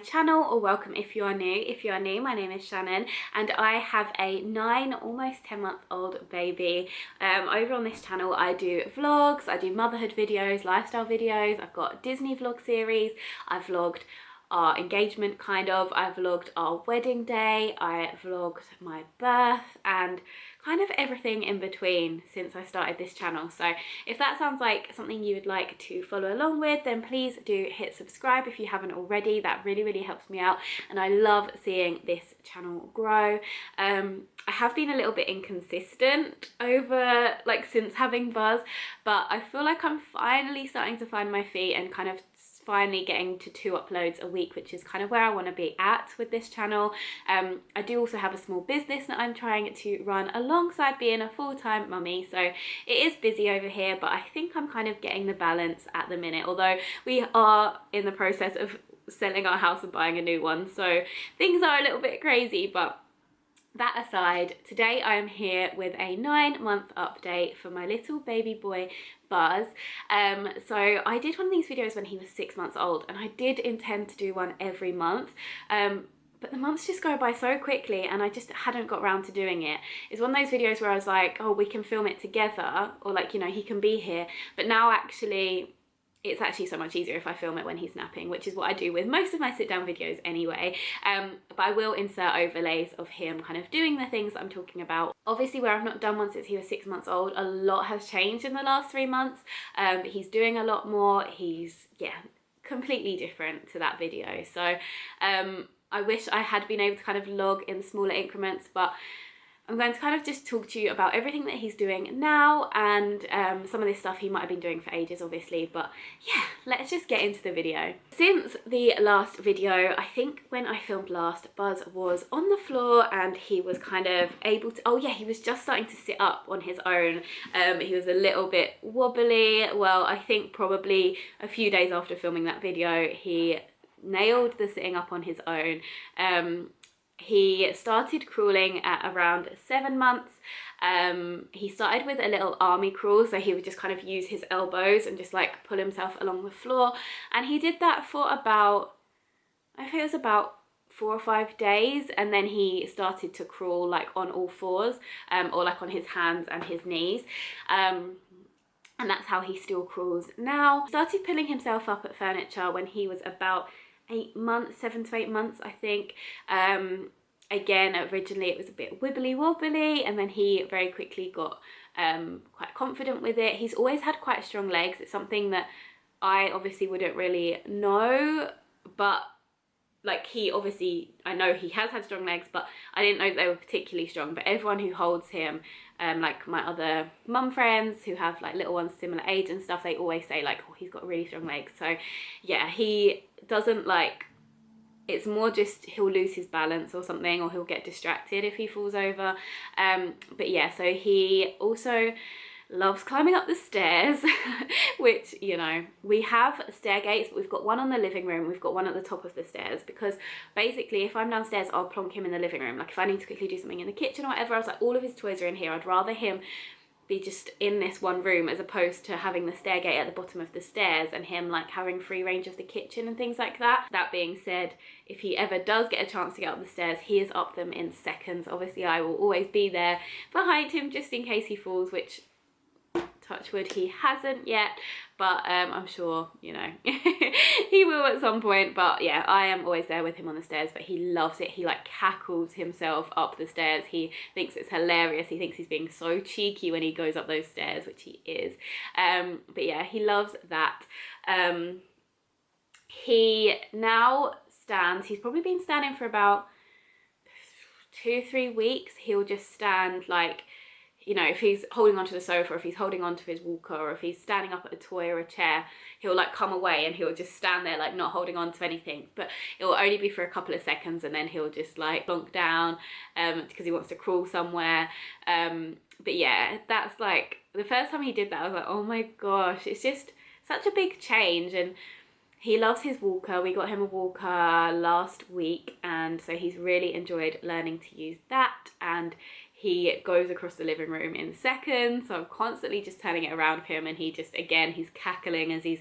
Channel, or welcome if you are new. If you are new, my name is Shannan and I have a 9 almost 10-month-old baby. Over on this channel I do vlogs, I do motherhood videos, lifestyle videos, I've got a Disney vlog series, I've vlogged our engagement I vlogged our wedding day, I vlogged my birth, and kind of everything in between since I started this channel. So if that sounds like something you would like to follow along with, then please do hit subscribe if you haven't already. That really helps me out and I love seeing this channel grow. I have been a little bit inconsistent over since having Buzz, but I feel like I'm finally starting to find my feet and kind of finally getting to 2 uploads a week, which is kind of where I want to be at with this channel. I do also have a small business that I'm trying to run alongside being a full-time mummy, so it is busy over here, but I think I'm kind of getting the balance at the minute, although we are in the process of selling our house and buying a new one, so things are a little bit crazy. But that aside, today I am here with a 9-month update for my little baby boy Buzz. So I did one of these videos when he was 6 months old, and I did intend to do one every month, but the months just go by so quickly and I just hadn't got around to doing it. It's one of those videos where I was like, oh, we can film it together, or he can be here, but now it's actually so much easier if I film it when he's napping, which is what I do with most of my sit down videos anyway. But I will insert overlays of him kind of doing the things that I'm talking about. Obviously, where I've not done one since he was 6 months old, a lot has changed in the last 3 months. He's doing a lot more. He's, yeah, completely different to that video. So I wish I had been able to kind of log in smaller increments, but I'm going to kind of just talk to you about everything that he's doing now and some of this stuff he might have been doing for ages, obviously. But yeah, let's just get into the video. Since the last video, I think when I filmed last, Buzz was on the floor and he was kind of able to, oh yeah, he was just starting to sit up on his own. He was a little bit wobbly. Well, I think probably a few days after filming that video, he nailed the sitting up on his own. He started crawling at around 7 months. He started with a little army crawl, so he would just kind of use his elbows and just pull himself along the floor, and he did that for about, I think it was about 4 or 5 days, and then he started to crawl on all fours, or on his hands and his knees. And that's how he still crawls now. Started pulling himself up at furniture when he was about 8 months, 7 to 8 months, I think. Again, originally it was a bit wibbly wobbly, and then he very quickly got quite confident with it. He's always had quite strong legs. It's something that I obviously wouldn't really know, but he obviously, I know he has had strong legs, but I didn't know they were particularly strong. But everyone who holds him, my other mum friends who have little ones similar age and stuff, they always say oh, he's got really strong legs. So yeah, he doesn't it's more just he'll lose his balance or something, or he'll get distracted if he falls over. But yeah, so he also loves climbing up the stairs, which, we have stair gates, but we've got one on the living room, we've got one at the top of the stairs, because basically if I'm downstairs, I'll plonk him in the living room. If I need to quickly do something in the kitchen or whatever, I was all of his toys are in here. I'd rather him be just in this one room as opposed to having the stair gate at the bottom of the stairs and him having free range of the kitchen and things like that. That being said, if he ever does get a chance to get up the stairs, he is up them in seconds. Obviously I will always be there behind him just in case he falls, which, touch wood, he hasn't yet, but I'm sure he will at some point. But yeah, I am always there with him on the stairs, but he loves it. He cackles himself up the stairs. He thinks it's hilarious. He thinks he's being so cheeky when he goes up those stairs, which he is. But yeah, he loves that. He now stands, he's probably been standing for about 2-3 weeks. He'll just stand you know, if he's holding onto the sofa, or if he's holding onto his walker, or if he's standing up at a toy or a chair, he'll like come away and he'll just stand there like not holding on to anything. But it will only be for a couple of seconds, and then he'll just like plonk down because he wants to crawl somewhere. But yeah, that's like the first time he did that, I was like, oh my gosh, it's just such a big change. And he loves his walker. We got him a walker last week, and so he's really enjoyed learning to use that, and he goes across the living room in seconds. So I'm constantly just turning it around for him, and he just, again, he's cackling as he's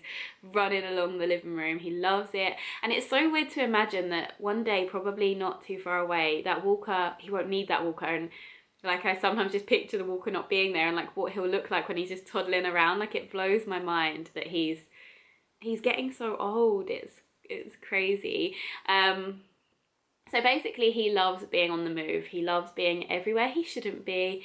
running along the living room. He loves it. And it's so weird to imagine that one day, probably not too far away, that walker, he won't need that walker. And like, I sometimes just picture the walker not being there, and like what he'll look like when he's just toddling around. Like, it blows my mind that he's getting so old. It's crazy. So basically, he loves being on the move. He loves being everywhere he shouldn't be.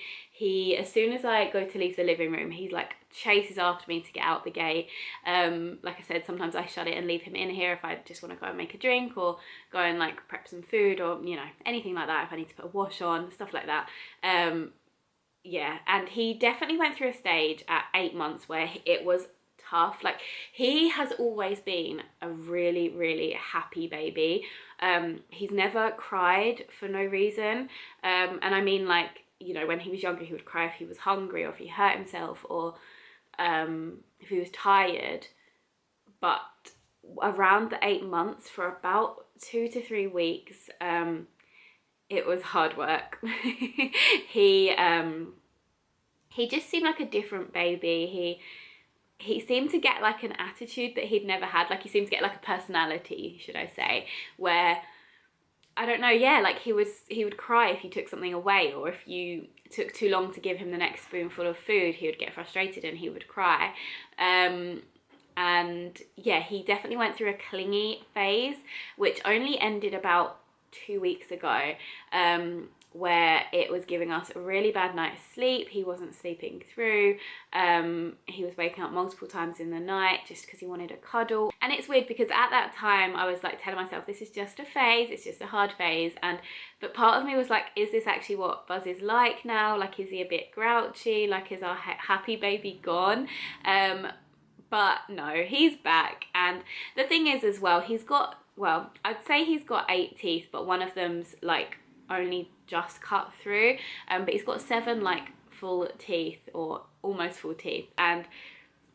As soon as I go to leave the living room, he's like chases after me to get out the gate. Like I said, sometimes I shut it and leave him in here if I just want to go and make a drink, or go and like prep some food, or, you know, anything like that, if I need to put a wash on, stuff like that. Yeah, and he definitely went through a stage at 8 months where it was tough. Like, he has always been a really, really happy baby. He's never cried for no reason. And I mean, like, you know, when he was younger, he would cry if he was hungry, or if he hurt himself, or if he was tired. But around the 8 months, for about 2 to 3 weeks, it was hard work. He just seemed like a different baby. He seemed to get like an attitude that he'd never had. Like, he seemed to get like a personality, should I say, where, I don't know, yeah, like he would cry if you took something away, or if you took too long to give him the next spoonful of food, he would get frustrated and he would cry. And yeah, he definitely went through a clingy phase, which only ended about 2 weeks ago, where it was giving us a really bad night's sleep. He wasn't sleeping through. He was waking up multiple times in the night just because he wanted a cuddle. And it's weird because at that time I was like telling myself, this is just a phase, it's just a hard phase. But part of me was like, is this actually what Buzz is like now? Like, is he a bit grouchy? Like, is our happy baby gone? But no, he's back. And the thing is as well, he's got, well, I'd say he's got 8 teeth, but one of them's like only just cut through, but he's got 7 like full teeth, or almost full teeth, and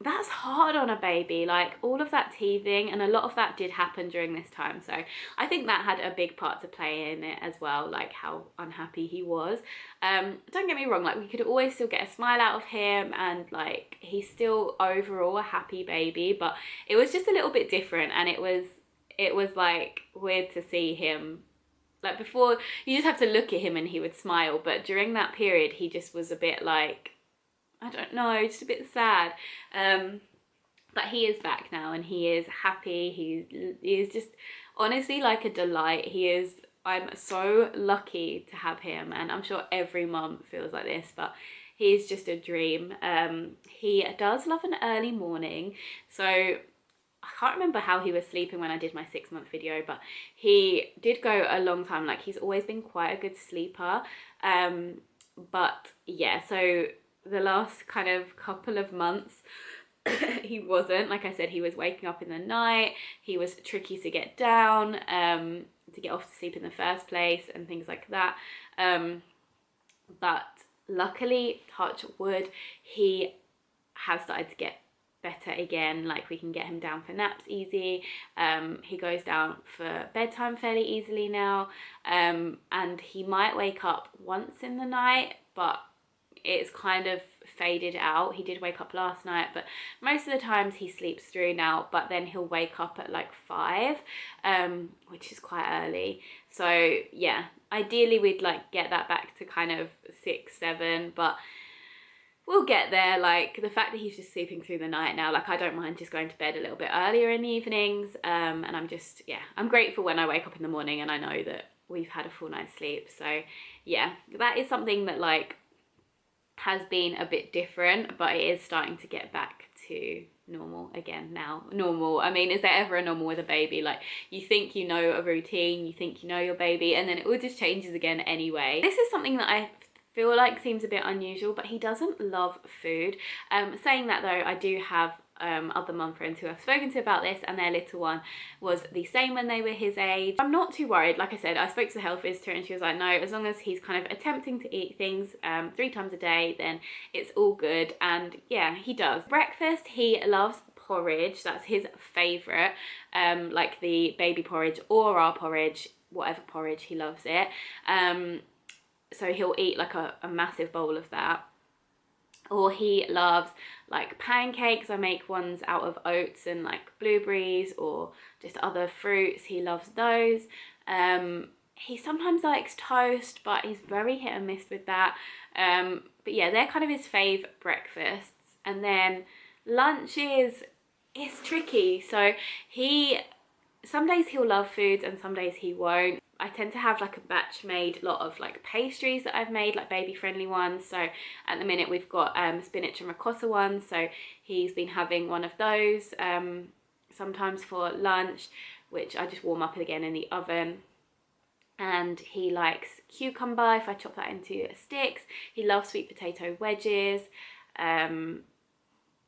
that's hard on a baby. Like, all of that teething, and a lot of that did happen during this time, so I think that had a big part to play in it as well, like how unhappy he was. Don't get me wrong, like, we could always still get a smile out of him, and like, he's still overall a happy baby, but it was just a little bit different. And it was like weird to see him. Like, before, you just have to look at him and he would smile, but during that period he just was a bit like, I don't know, just a bit sad. But he is back now, and he is happy. He is just honestly like a delight. I'm so lucky to have him, and I'm sure every mum feels like this, but he is just a dream. He does love an early morning, so I can't remember how he was sleeping when I did my 6-month video, but he did go a long time. Like, he's always been quite a good sleeper. But yeah, so the last kind of couple of months, he wasn't. Like I said, he was waking up in the night. He was tricky to get down, to get off to sleep in the first place, and things like that. But luckily, touch wood, he has started to get better again. Like, we can get him down for naps easy. He goes down for bedtime fairly easily now, and he might wake up once in the night, but it's kind of faded out. He did wake up last night, but most of the times he sleeps through now, but then he'll wake up at like 5, which is quite early. So yeah, ideally we'd like get that back to kind of 6, 7, but we'll get there. Like, the fact that he's just sleeping through the night now, like, I don't mind just going to bed a little bit earlier in the evenings, and I'm just, yeah, I'm grateful when I wake up in the morning and I know that we've had a full night's sleep. So yeah, that is something that like has been a bit different, but it is starting to get back to normal again now. Normal, I mean, is there ever a normal with a baby? Like, you think you know a routine, you think you know your baby, and then it all just changes again anyway. This is something that I feel like seems a bit unusual, but he doesn't love food. Saying that though, I do have other mum friends who I've spoken to about this, and their little one was the same when they were his age. I'm not too worried. Like I said, I spoke to the health visitor and she was like, no, as long as he's kind of attempting to eat things 3 times a day, then it's all good. And yeah, he does. Breakfast, he loves porridge. That's his favorite, like the baby porridge or our porridge, whatever porridge, he loves it. So he'll eat like a massive bowl of that. Or he loves like pancakes. I make ones out of oats and like blueberries or just other fruits. He loves those. He sometimes likes toast, but he's very hit and miss with that. But yeah, they're kind of his fave breakfasts. And then lunches, it's tricky. So some days he'll love foods and some days he won't. I tend to have like a batch made lot of like pastries that I've made, like baby friendly ones. So at the minute we've got spinach and ricotta ones, so he's been having one of those sometimes for lunch, which I just warm up again in the oven. And he likes cucumber if I chop that into sticks. He loves sweet potato wedges.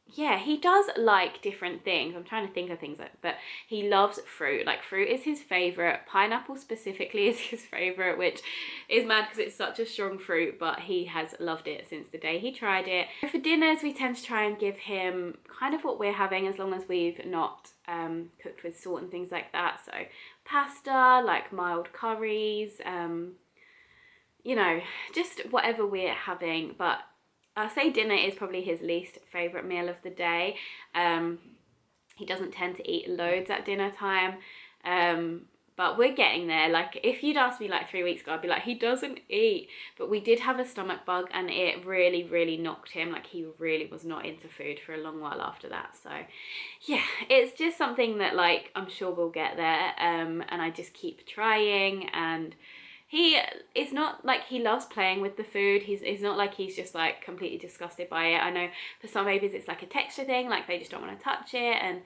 Yeah, he does like different things. I'm trying to think of things, but he loves fruit. Like fruit is his favorite. Pineapple specifically is his favorite, which is mad because it's such a strong fruit, but he has loved it since the day he tried it. For dinners, we tend to try and give him kind of what we're having, as long as we've not cooked with salt and things like that. So pasta, like mild curries, you know, just whatever we're having. But I'll say dinner is probably his least favourite meal of the day. He doesn't tend to eat loads at dinner time, but we're getting there. Like if you'd asked me like 3 weeks ago, I'd be like, he doesn't eat. But we did have a stomach bug and it really, really knocked him. Like he really was not into food for a long while after that. So yeah, it's just something that like I'm sure we'll get there, and I just keep trying. And it's not like he loves playing with the food. It's not like he's just like completely disgusted by it. I know for some babies it's like a texture thing, like they just don't want to touch it and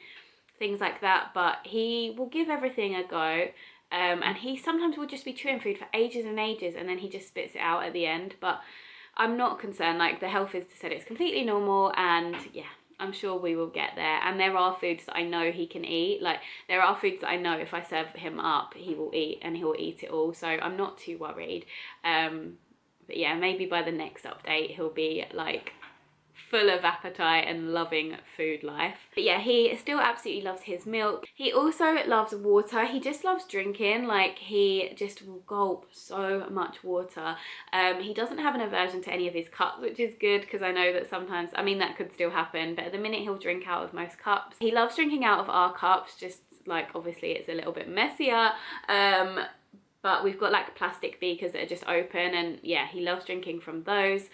things like that, but he will give everything a go. And he sometimes will just be chewing food for ages and ages and then he just spits it out at the end. But I'm not concerned. Like the health visitor said it's completely normal, and yeah, I'm sure we will get there. And there are foods that I know he can eat. Like there are foods that I know if I serve him up, he will eat, and he'll eat it all. So I'm not too worried. But yeah, maybe by the next update, he'll be like full of appetite and loving food life. But yeah, he still absolutely loves his milk. He also loves water. He just loves drinking. Like he just will gulp so much water. He doesn't have an aversion to any of his cups, which is good, because I know that sometimes, I mean, that could still happen, but at the minute he'll drink out of most cups. He loves drinking out of our cups, just like obviously it's a little bit messier. But we've got like plastic beakers that are just open, and yeah, he loves drinking from those.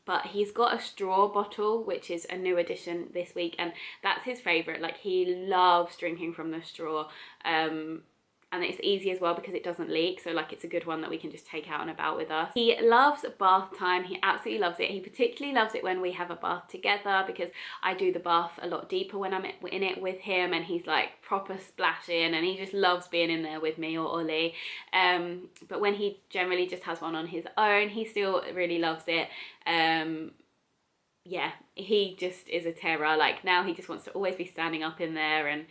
But he's got a straw bottle, which is a new addition this week, and that's his favorite. Like he loves drinking from the straw. And it's easy as well because it doesn't leak, so like it's a good one that we can just take out and about with us. He loves bath time. He absolutely loves it. He particularly loves it when we have a bath together, because I do the bath a lot deeper when I'm in it with him, and he's like proper splashing, and he just loves being in there with me or Ollie. But when he generally just has one on his own, he still really loves it. Yeah, he just is a terror. Like now he just wants to always be standing up in there and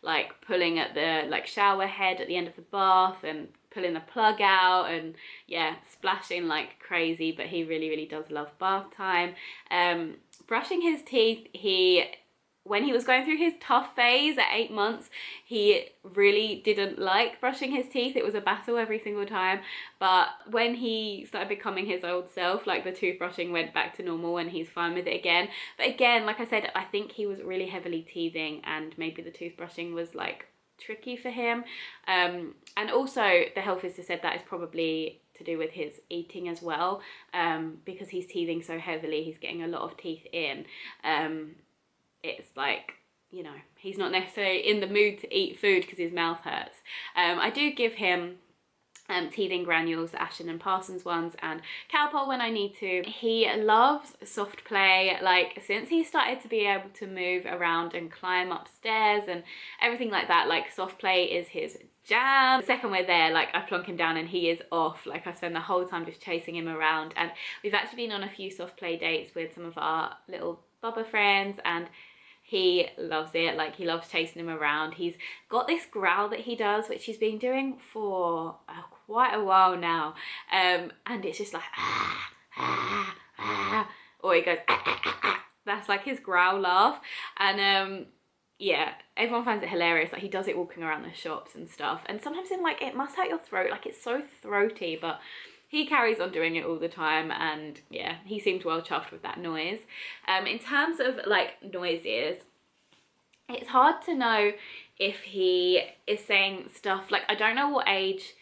like pulling at the like shower head at the end of the bath and pulling the plug out, and yeah, splashing like crazy. But he really, really does love bath time. Brushing his teeth, when he was going through his tough phase at 8 months, he really didn't like brushing his teeth. It was a battle every single time. But when he started becoming his old self, like the toothbrushing went back to normal and he's fine with it again. But again, like I said, I think he was really heavily teething, and maybe the toothbrushing was like tricky for him. And also the health visitor said that is probably to do with his eating as well, because he's teething so heavily, he's getting a lot of teeth in. It's like, you know, he's not necessarily in the mood to eat food because his mouth hurts. I do give him teething granules, the Ashton and Parsons ones, and Calpol when I need to. He loves soft play. Like since he started to be able to move around and climb upstairs and everything like that, like soft play is his jam. The second we're there, like I plonk him down and he is off. Like I spend the whole time just chasing him around, and we've actually been on a few soft play dates with some of our little Bubba friends, and he loves it. Like he loves chasing him around. He's got this growl that he does, which he's been doing for quite a while now, and it's just like or he goes that's like his growl laugh. And yeah, everyone finds it hilarious. Like he does it walking around the shops and stuff, and sometimes in like, it must hurt your throat, like it's so throaty, but he carries on doing it all the time. And yeah, he seemed well chuffed with that noise. In terms of like noises, it's hard to know if he is saying stuff like, I don't know what age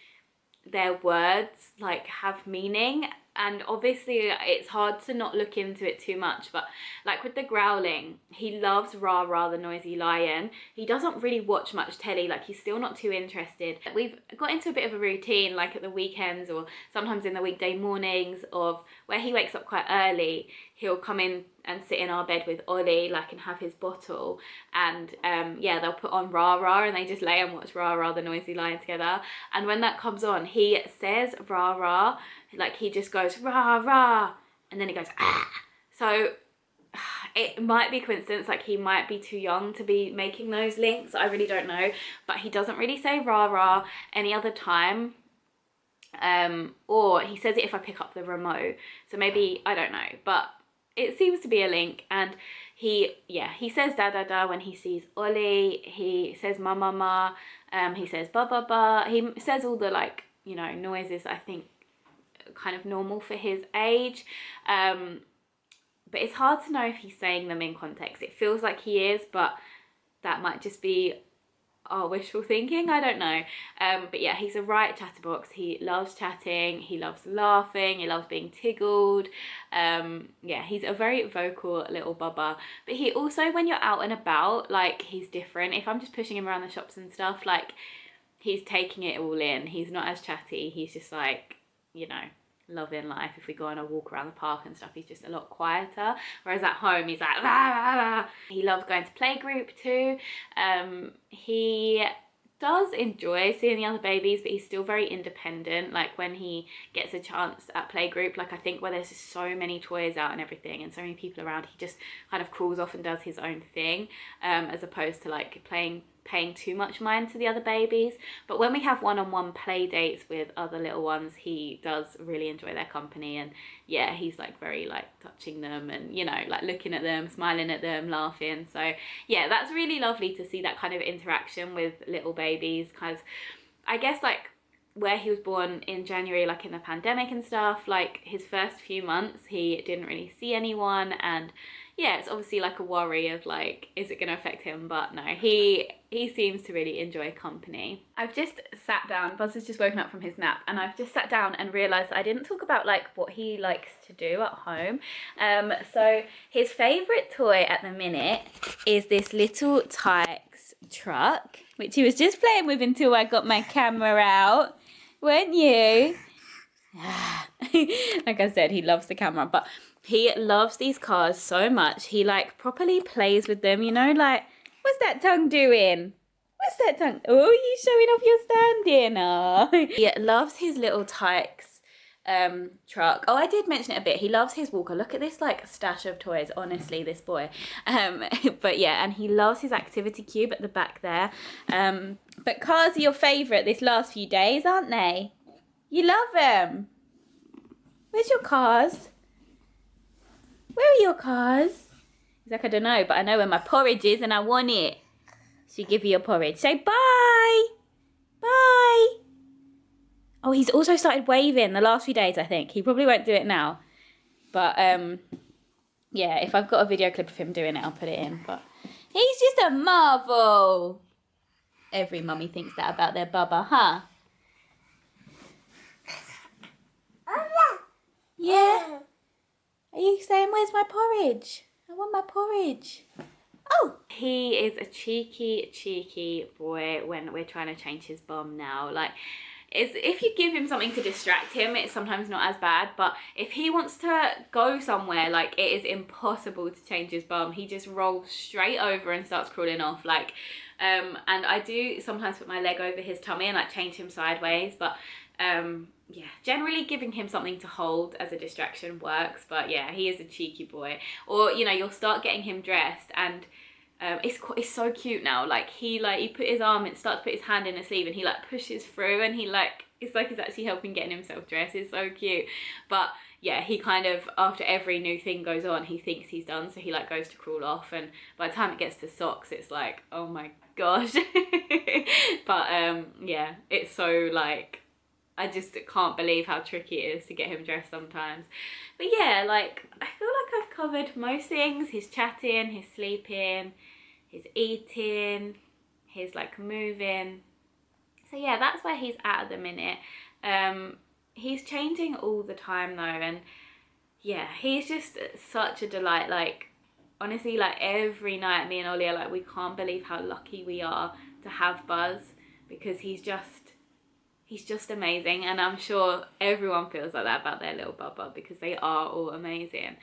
their words like have meaning, and obviously it's hard to not look into it too much, but like with the growling, he loves Rah Rah the noisy lion. He doesn't really watch much telly, like he's still not too interested. We've got into a bit of a routine, like at the weekends or sometimes in the weekday mornings, of where he wakes up quite early, he'll come in and sit in our bed with Ollie, like, and have his bottle, and yeah, they'll put on Rah Rah and they just lay and watch Rah Rah the noisy lion together. And when that comes on, he says Rah Rah, like he just goes Rah Rah, and then he goes ah. So it might be coincidence, like he might be too young to be making those links, I really don't know, but he doesn't really say Rah Rah any other time. Or he says it if I pick up the remote, so maybe, I don't know, but it seems to be a link. And he says da da da when he sees Ollie, he says ma ma ma, he says ba ba ba, he says all the, like, you know, noises I think kind of normal for his age, but it's hard to know if he's saying them in context. It feels like he is, but that might just be our wishful thinking, I don't know. But yeah, he's a right chatterbox. He loves chatting, he loves laughing, he loves being tiggled. Yeah, he's a very vocal little bubba. But he also, when you're out and about, like, he's different. If I'm just pushing him around the shops and stuff, like, he's taking it all in. He's not as chatty. He's just like, you know, loving life. If we go on a walk around the park and stuff, he's just a lot quieter, whereas at home he's like rah, rah, rah. He loves going to playgroup too. He does enjoy seeing the other babies, but he's still very independent. Like when he gets a chance at playgroup, like I think where there's just so many toys out and everything and so many people around, he just kind of crawls off and does his own thing, as opposed to like paying too much mind to the other babies. But when we have one-on-one play dates with other little ones, he does really enjoy their company. And yeah, he's like very like touching them and, you know, like looking at them, smiling at them, laughing. So yeah, that's really lovely to see that kind of interaction with little babies, because I guess like where he was born in January, like in the pandemic and stuff, like his first few months he didn't really see anyone, and yeah, it's obviously like a worry of like, is it going to affect him? But no, he seems to really enjoy company. I've just sat down, Buzz has just woken up from his nap, and I've just sat down and realised I didn't talk about like what he likes to do at home. So his favourite toy at the minute is this little Tykes truck, which he was just playing with until I got my camera out, weren't you? Like I said, he loves the camera, but he loves these cars so much. He like properly plays with them, you know, like, what's that tongue doing? What's that tongue? Oh, you showing off your standing. Oh. He loves his little Tykes truck. Oh, I did mention it a bit. He loves his walker. Look at this like stash of toys, honestly, this boy. But yeah, and he loves his activity cube at the back there. But cars are your favourite this last few days, aren't they? You love them. Where's your cars? Where are your cars? He's like, I don't know, but I know where my porridge is and I want it. So give you your porridge. Say bye. Bye. Oh, he's also started waving the last few days, I think. He probably won't do it now. But, yeah, if I've got a video clip of him doing it, I'll put it in. But he's just a marvel. Every mummy thinks that about their bubba, huh? Yeah. Are you saying, where's my porridge? I want my porridge. Oh! He is a cheeky boy when we're trying to change his bum now. Like, if you give him something to distract him, it's sometimes not as bad. But if he wants to go somewhere, like, it is impossible to change his bum. He just rolls straight over and starts crawling off. Like, And I do sometimes put my leg over his tummy and like change him sideways, but yeah, generally giving him something to hold as a distraction works. But yeah, he is a cheeky boy. Or, you know, you'll start getting him dressed and it's so cute now. Like he put his arm and starts to put his hand in a sleeve and he like pushes through and he like, it's like he's actually helping getting himself dressed. It's so cute. But yeah, he kind of, after every new thing goes on, he thinks he's done, so he like goes to crawl off, and by the time it gets to socks, it's like, oh my gosh. But yeah, it's so like, I just can't believe how tricky it is to get him dressed sometimes. But yeah, like I feel like I've covered most things. His chatting, his sleeping, his eating, his like moving. So yeah, that's where he's at the minute. He's changing all the time though, and yeah, he's just such a delight. Like honestly, like every night me and Ollie are like, we can't believe how lucky we are to have Buzz, because he's just amazing, and I'm sure everyone feels like that about their little Bubba, because they are all amazing.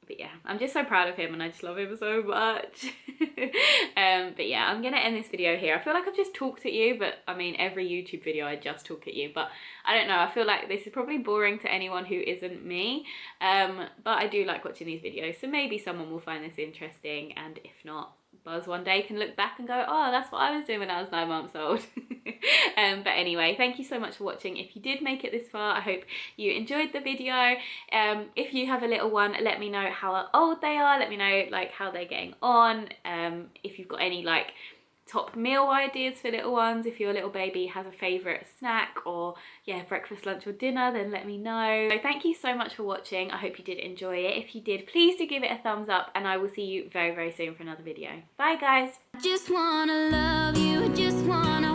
But yeah, I'm just so proud of him and I just love him so much. But yeah, I'm gonna end this video here. I feel like I've just talked at you, but I mean, every YouTube video I just talk at you, but I don't know, I feel like this is probably boring to anyone who isn't me. But I do like watching these videos, so maybe someone will find this interesting, and if not, Buzz one day can look back and go, oh, that's what I was doing when I was 9 months old. But anyway, thank you so much for watching. If you did make it this far, I hope you enjoyed the video. If you have a little one, let me know how old they are. Let me know like how they're getting on. If you've got any like top meal ideas for little ones, if your little baby has a favourite snack or yeah, breakfast, lunch or dinner, then let me know. So thank you so much for watching. I hope you did enjoy it. If you did, please do give it a thumbs up, and I will see you very, very soon for another video. Bye guys. I just wanna love you, I just wanna